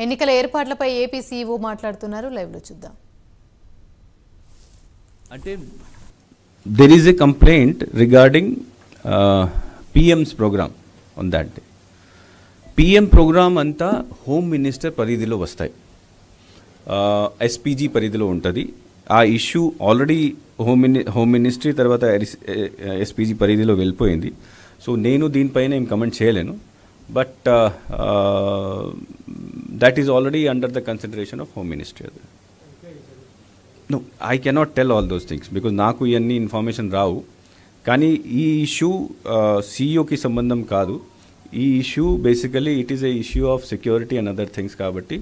ఎన్నికల ఏర్పాట్లపై AP CEO మాట్లాడుతున్నారు. లైవ్ లో చూద్దాం. అంటే there is a complaint regarding PM's program on that day. PM program అంతా హోమ్ మినిస్టర్ పరిధిలో వస్తాయి, SPG పరిధిలో ఉంటుంది. ఆ ఇష్యూ ఆల్రెడీ హోమ్ మినిస్ట్రీ తర్వాత SPG పరిధిలో వెళ్ళిపోయింది. సో నేను దీనిపైన ఏం కమెంట్ చేయలేను. But that is already under the consideration of home ministry. No, I cannot tell all those things because నాకు ఇవన్నీ ఇన్ఫర్మేషన్ రావు. కానీ ఈ ఇష్యూ సీఈఓకి సంబంధం కాదు. ఈ issue basically it is a issue of security and other things కాబట్టి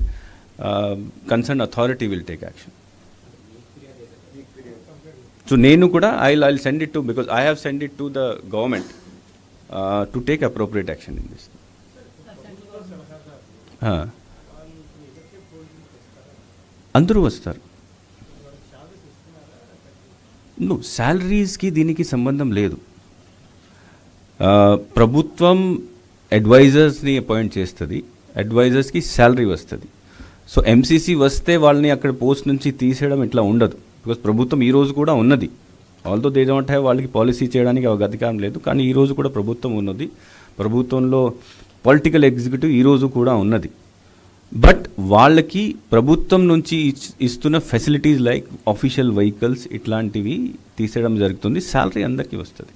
concern authority will take action. So నేను కూడా I send it to because I have send it to the government to take appropriate action in this. అందరూ వస్తారు. శాలరీస్కి దీనికి సంబంధం లేదు. ప్రభుత్వం అడ్వైజర్స్ని appoint చేస్తుంది, అడ్వైజర్స్కి శాలరీ వస్తుంది. సో ఎంసీసీ వస్తే వాళ్ళని అక్కడ పోస్ట్ నుంచి తీసేయడం ఇట్లా ఉండదు. బికాస్ ప్రభుత్వం ఈరోజు కూడా ఉన్నది. ఆల్దో దే డోంట్ హ్యావ్, వాళ్ళకి పాలసీ చేయడానికి అధికారం లేదు. కానీ ఈరోజు కూడా ప్రభుత్వం ఉన్నది. ప్రభుత్వంలో పొలిటికల్ ఎగ్జిక్యూటివ్ ఈరోజు కూడా ఉన్నది. బట్ వాళ్ళకి ప్రభుత్వం నుంచి ఇస్తున్న ఫెసిలిటీస్ లైక్ ఆఫీషియల్ వెహికల్స్ ఇట్లాంటివి తీసేయడం జరుగుతుంది. శాలరీ అందరికీ వస్తుంది.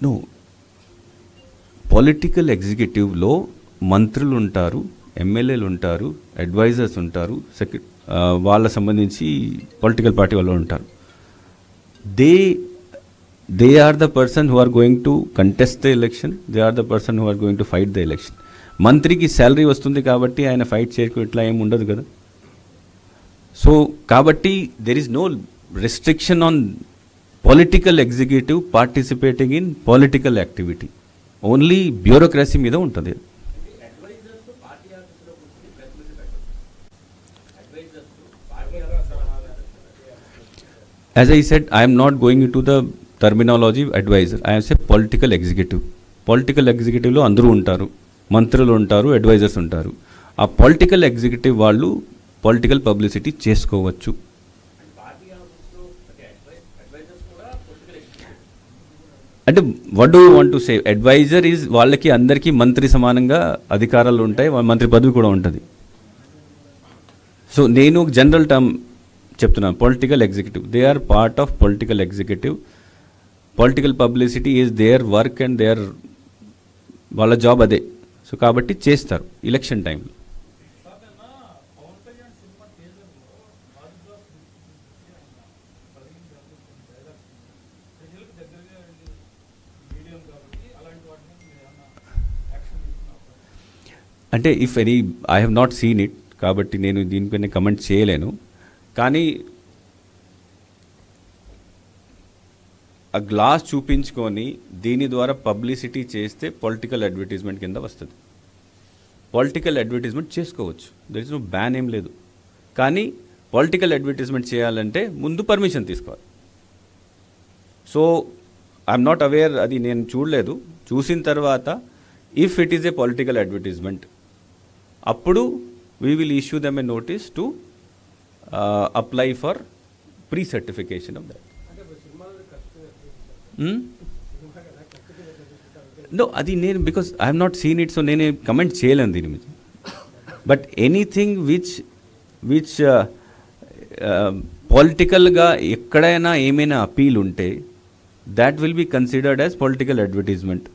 నో, పొలిటికల్ ఎగ్జిక్యూటివ్లో మంత్రులు ఉంటారు, ఎమ్మెల్యేలు ఉంటారు, అడ్వైజర్స్ ఉంటారు, వాళ్ళ సంబంధించి పొలిటికల్ పార్టీ వాళ్ళు ఉంటారు. They are the person who are going to contest the election. They are the person who are going to fight the election. మంత్రికి శాలరీ వస్తుంది కాబట్టి ఆయన ఫైట్ చేయకు ఇట్లా ఏమి ఉండదు కదా. సో కాబట్టి there is no restriction on political executive participating in political activity. Only bureaucracy మీద ఉంటుంది. As I said, I am not going into the terminology adviser. I say political executive. Political ఎగ్జిక్యూటివ్లో అందరూ ఉంటారు, మంత్రులు ఉంటారు, అడ్వైజర్స్ ఉంటారు. ఆ పొలిటికల్ ఎగ్జిక్యూటివ్ వాళ్ళు పొలిటికల్ పబ్లిసిటీ చేసుకోవచ్చు. అంటే what do you want to say? Adviser is వాళ్ళకి అందరికీ మంత్రి సమానంగా అధికారాలు ఉంటాయి, మంత్రి పదవి కూడా ఉంటుంది. సో నేను జనరల్ టర్మ్ చెప్తున్నాను, political executive. They are part of political executive. Political publicity is their work and there, వాళ్ళ జాబ్ అదే. సో కాబట్టి చేస్తారు ఎలక్షన్ టైంలో. అంటే if any, I have not seen it కాబట్టి నేను దీనిపైన కమెంట్ చేయలేను. కానీ ఆ గ్లాస్ చూపించుకొని దీని ద్వారా పబ్లిసిటీ చేస్తే పొలిటికల్ అడ్వర్టైజ్మెంట్ కింద వస్తుంది. పొలిటికల్ అడ్వర్టైజ్మెంట్ చేసుకోవచ్చు, దర్ ఇస్ నో బ్యాన్ ఏం లేదు. కానీ పొలిటికల్ అడ్వర్టైజ్మెంట్ చేయాలంటే ముందు పర్మిషన్ తీసుకోవాలి. సో ఐఎమ్ నాట్ అవేర్, అది నేను చూడలేదు. చూసిన తర్వాత if it is a political advertisement అప్పుడు we will issue them a notice to apply for pre certification of that. No, అది నేను because I have not seen it, so నేను comment చేయలేను దీని మీద. బట్ ఎనీథింగ్ విచ్ పొలిటికల్గా ఎక్కడైనా ఏమైనా అపీల్ ఉంటే that will be considered as political advertisement.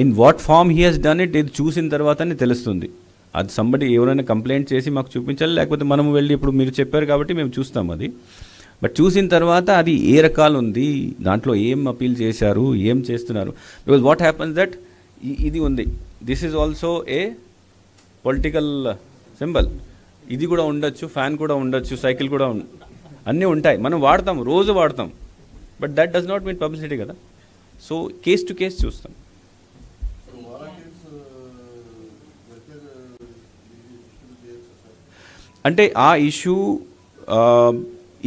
In what form he has done it, ఇది చూసిన తర్వాతనే తెలుస్తుంది. అది సంబడి ఎవరైనా కంప్లైంట్ చేసి మాకు చూపించాలి, లేకపోతే మనము వెళ్ళి ఇప్పుడు మీరు చెప్పారు కాబట్టి మేము చూస్తాం అది. బట్ చూసిన తర్వాత అది ఏ రకాలు ఉంది, దాంట్లో ఏం అపీల్ చేశారు, ఏం చేస్తున్నారు. బికాజ్ వాట్ హ్యాపన్స్ దట్ ఇది ఉంది, this is also a political symbol. ఇది కూడా ఉండొచ్చు, ఫ్యాన్ కూడా ఉండొచ్చు, సైకిల్ కూడా అన్నీ ఉంటాయి, మనం వాడతాం, రోజు వాడతాం. But that does not mean publicity కదా. సో కేస్ టు కేస్ చూస్తాం. అంటే ఆ ఇష్యూ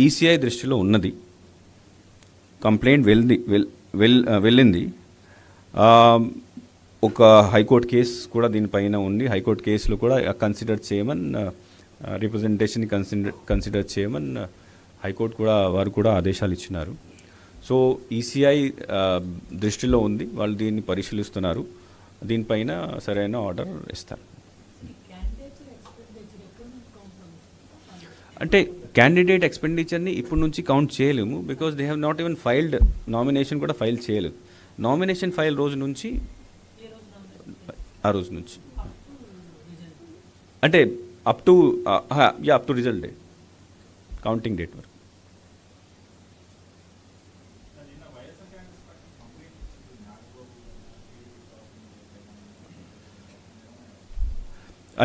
ఈసీఐ దృష్టిలో ఉన్నది. కంప్లైంట్ వెళ్ళింది. ఒక హైకోర్టు కేసు కూడా దీనిపైన ఉంది. హైకోర్టు కేసులో కూడా కన్సిడర్ చేయమని రిప్రజెంటేషన్ కన్సిడర్ చేయమని హైకోర్టు కూడా వారు కూడా ఆదేశాలు ఇచ్చినారు. సో ఈసీఐ దృష్టిలో ఉంది, వాళ్ళు దీన్ని పరిశీలిస్తున్నారు, దీనిపైన సరైన ఆర్డర్ ఇస్తారు. అంటే క్యాండిడేట్ ఎక్స్పెండిచర్ని ఇప్పటి నుంచి కౌంట్ చేయలేము, because they have not even filed, nomination కూడా ఫైల్ చేయలేదు. నామినేషన్ ఫైల్ రోజు నుంచి ఆ రోజు నుంచి అంటే up to result day, counting date వరకు.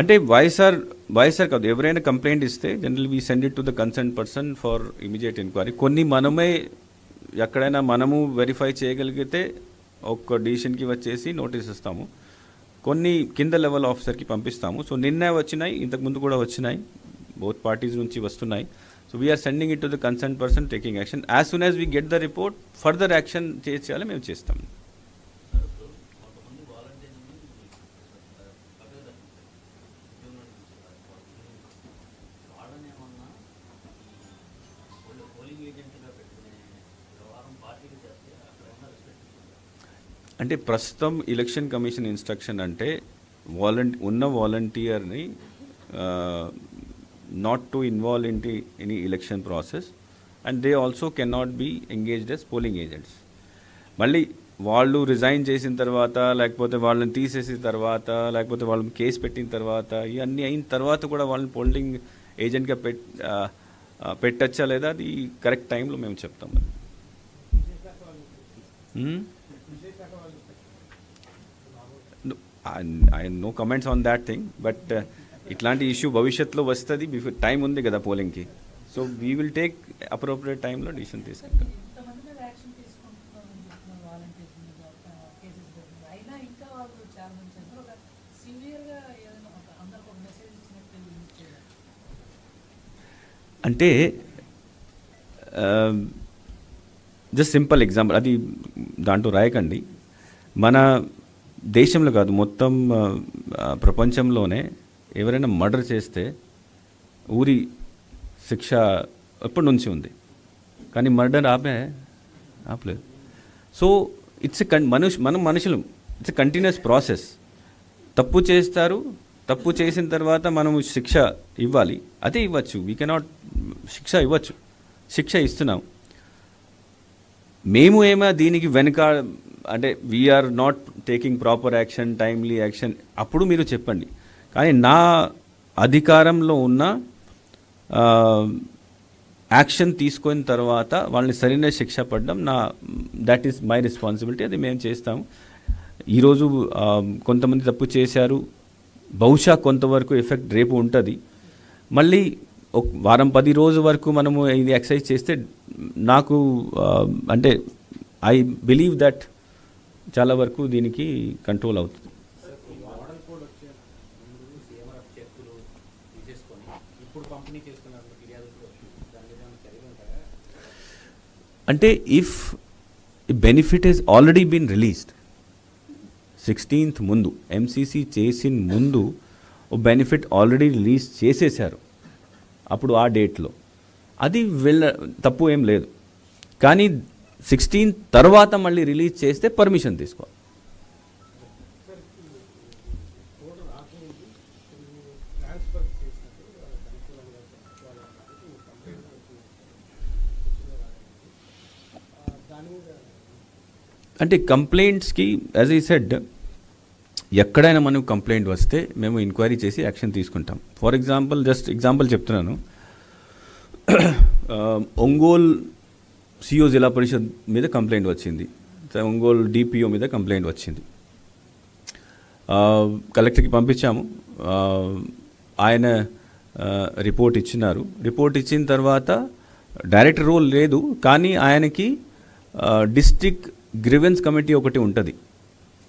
అంటే వైఎస్ఆర్ కాదు, ఎవరైనా కంప్లైంట్ ఇస్తే general we send it to the concern person for immediate enquiry. కొన్ని మనమే ఎక్కడైనా మనము వెరిఫై చేయగలిగితే ఒక డిసిషన్కి వచ్చేసి నోటీస్ ఇస్తాము, కొన్ని కింద లెవెల్ ఆఫీసర్కి పంపిస్తాము. సో నిన్న వచ్చినాయి, ఇంతకుముందు కూడా వచ్చినాయి, బోత్ పార్టీస్ నుంచి వస్తున్నాయి. So we are sending it to the concern person taking action. As soon as we get the report further action చేయాలి మేము చేస్తాము. అంటే ప్రస్తుతం ఎలక్షన్ కమిషన్ ఇన్స్ట్రక్షన్ అంటే ఉన్న వాలంటీర్ని not to involve in any election process, and they also can not be engaged as polling agents. మళ్ళీ వాళ్ళు రిజైన్ చేసిన తర్వాత, లేకపోతే వాళ్ళని తీసేసిన తర్వాత, లేకపోతే వాళ్ళని కేసు పెట్టిన తర్వాత, ఇవన్నీ అయిన తర్వాత కూడా వాళ్ళని పోలింగ్ ఏజెంట్గా పెట్టచ్చా లేదా, అది కరెక్ట్ టైంలో మేము చెప్తాం. No comments on that thing, but ఇట్లాంటి ఇష్యూ భవిష్యత్తులో వస్తుంది, టైం ఉంది కదా పోలింగ్కి. So we will take appropriate టైంలో డిసిషన్ తీసుకుంటాం. అంటే జస్ట్ సింపుల్ ఎగ్జాంపుల్, అది దాంట్లో రాయకండి. మన దేశంలో కాదు, మొత్తం ప్రపంచంలోనే ఎవరైనా మర్డర్ చేస్తే ఊరి శిక్ష ఎప్పటి నుంచి ఉంది, కానీ మర్డర్ ఆపలేదు. సో ఇట్స్ మనం మనుషులు, ఇట్స్ ఎ కంటిన్యూస్ ప్రాసెస్. తప్పు చేస్తారు, తప్పు చేసిన తర్వాత మనము శిక్ష ఇవ్వాలి, అదే ఇవ్వచ్చు. వీ కెనాట్ శిక్ష ఇవ్వచ్చు, శిక్ష ఇస్తున్నాం. మేము ఏమో దీనికి వెనుక అంటే we are not taking proper action, timely action, అప్పుడు మీరు చెప్పండి. కానీ నా అధికారంలో ఉన్న యాక్షన్ తీసుకున్న తర్వాత వాళ్ళని సరైన శిక్ష పడడం దట్ ఈస్ మై రెస్పాన్సిబిలిటీ, అది మేము చేస్తాము. ఈరోజు కొంతమంది తప్పు చేశారు, బహుశా కొంతవరకు ఎఫెక్ట్ రేపు ఉంటుంది. మళ్ళీ ఒక వారం 10 రోజుల వరకు మనము ఇది ఎక్సర్సైజ్ చేస్తే నాకు అంటే ఐ బిలీవ్ దట్ చాలా వరకు దీనికి కంట్రోల్ అవుతుంది. అంటే if benefit is already been released 16th ముందు, ఎంసీసీ చేసిన ముందు ఓ బెనిఫిట్ ఆల్రెడీ రిలీజ్ చేసేసారు అప్పుడు ఆ డేట్లో, అది తప్పు ఏం లేదు. కానీ 16th తర్వాత మళ్ళీ రిలీజ్ చేస్తే పర్మిషన్ తీసుకోవాలి. అంటే కంప్లైంట్స్కి యాజ్ ఐ సెడ్, ఎక్కడైనా మనకు కంప్లైంట్ వస్తే మేము ఎంక్వైరీ చేసి యాక్షన్ తీసుకుంటాం. ఫర్ ఎగ్జాంపుల్, జస్ట్ ఎగ్జాంపుల్ చెప్తున్నాను, ఒంగోల్ సిఓ జిల్లా పరిషత్ మీద కంప్లైంట్ వచ్చింది, ఒంగోల్ డిపిఓ మీద కంప్లైంట్ వచ్చింది. కలెక్టర్కి పంపించాము, ఆయన రిపోర్ట్ ఇచ్చినారు. రిపోర్ట్ ఇచ్చిన తర్వాత డైరెక్టర్ రోల్ లేదు, కానీ ఆయనకి డిస్ట్రిక్ట్ గ్రీవెన్స్ కమిటీ ఒకటి ఉంటుంది.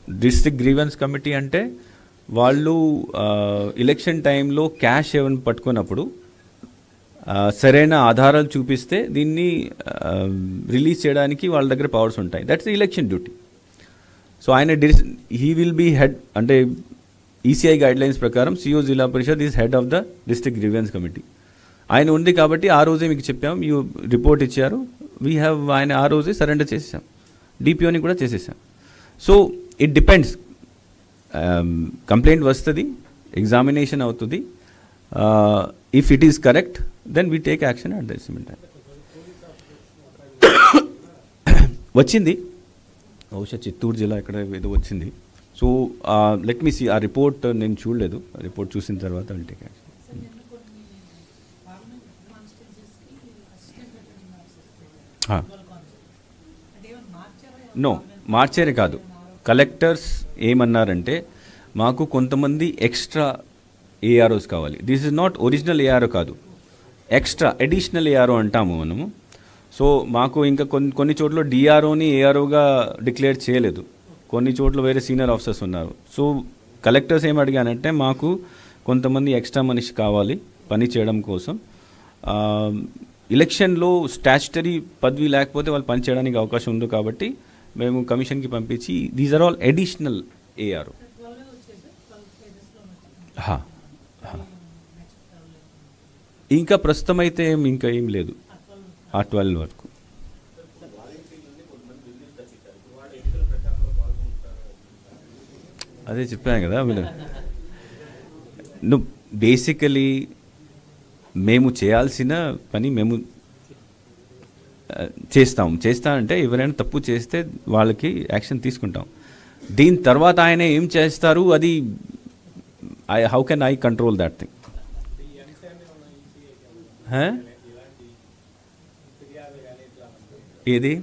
డిస్ట్రిక్ట్ గ్రీవెన్స్ కమిటీ అంటే వాళ్ళు ఎలక్షన్ టైంలో క్యాష్ ఏమైనా పట్టుకున్నప్పుడు సరైన ఆధారాలు చూపిస్తే దీన్ని రిలీజ్ చేయడానికి వాళ్ళ దగ్గర పవర్స్ ఉంటాయి. That's election duty. సో ఆయన హీ విల్ బీ హెడ్, అంటే ఈసీఐ గైడ్లైన్స్ ప్రకారం CO Zilla Parishad is head of the district grievance committee. ఆయన ఉంది కాబట్టి ఆ రోజే మీకు చెప్పాం, మీరు రిపోర్ట్ ఇచ్చారు, ఆయన ఆ రోజే సరెండర్ చేసేసాం, డిపిఓని కూడా చేసేసాం. సో ఇట్ డిపెండ్స్, కంప్లైంట్ వస్తుంది, ఎగ్జామినేషన్ అవుతుంది, if it is correct then we take action at the same time. వచ్చింది బహుశా చిత్తూరు జిల్లా ఇక్కడ ఏదో వచ్చింది. సో లెట్ మీ సీ, ఆ రిపోర్ట్ నేను చూడలేదు, రిపోర్ట్ చూసిన తర్వాత విల్ టేక్ యాక్షన్. నో, మార్చేరే కాదు. కలెక్టర్స్ ఏమన్నారంటే మాకు కొంతమంది ఎక్స్ట్రా ఏఆర్ఓస్ కావాలి. This is not original ARO కాదు, ఎక్స్ట్రా అడిషనల్ ఏఆర్ఓ అంటాము మనము. సో మాకు ఇంకా కొన్ని చోట్ల డిఆర్ఓని ఏఆర్ఓగా డిక్లేర్ చేయలేదు, కొన్ని చోట్ల వేరే సీనియర్ ఆఫీసర్స్ ఉన్నారు. సో కలెక్టర్స్ ఏం అడిగానంటే మాకు కొంతమంది ఎక్స్ట్రా మనిషి కావాలి పని చేయడం కోసం. ఎలక్షన్లో స్టాచ్యుటరీ పదవి లేకపోతే వాళ్ళు పని చేయడానికి అవకాశం ఉంది కాబట్టి మేము కమిషన్కి పంపించి these are all additional ARO. ఇంకా ప్రస్తుతం అయితే ఇంకా ఏం లేదు, ఆ 12 వరకు. అదే చెప్పాను కదా, నువ్వు బేసికలీ మేము చేయాల్సిన పని మేము చేస్తామంటే ఎవరైనా తప్పు చేస్తే వాళ్ళకి యాక్షన్ తీసుకుంటాం. దీని తర్వాత ఆయన ఏం చేస్తారు అది how can I control that thing. ఏది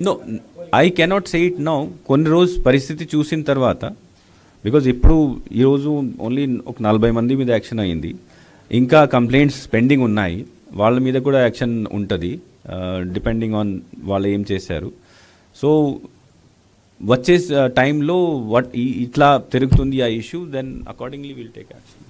no, I cannot say it now. కొన్ని రోజు పరిస్థితి చూసిన తర్వాత, బికాజ్ ఇప్పుడు ఈరోజు ఓన్లీ ఒక 40 మంది మీద యాక్షన్ అయ్యింది, ఇంకా కంప్లైంట్స్ పెండింగ్ ఉన్నాయి, వాళ్ళ మీద కూడా యాక్షన్ ఉంటుంది డిపెండింగ్ ఆన్ వాళ్ళు ఏం చేశారు. సో వచ్చే టైంలో ఇట్లా తిరుగుతుంది ఆ issue, then accordingly will take action.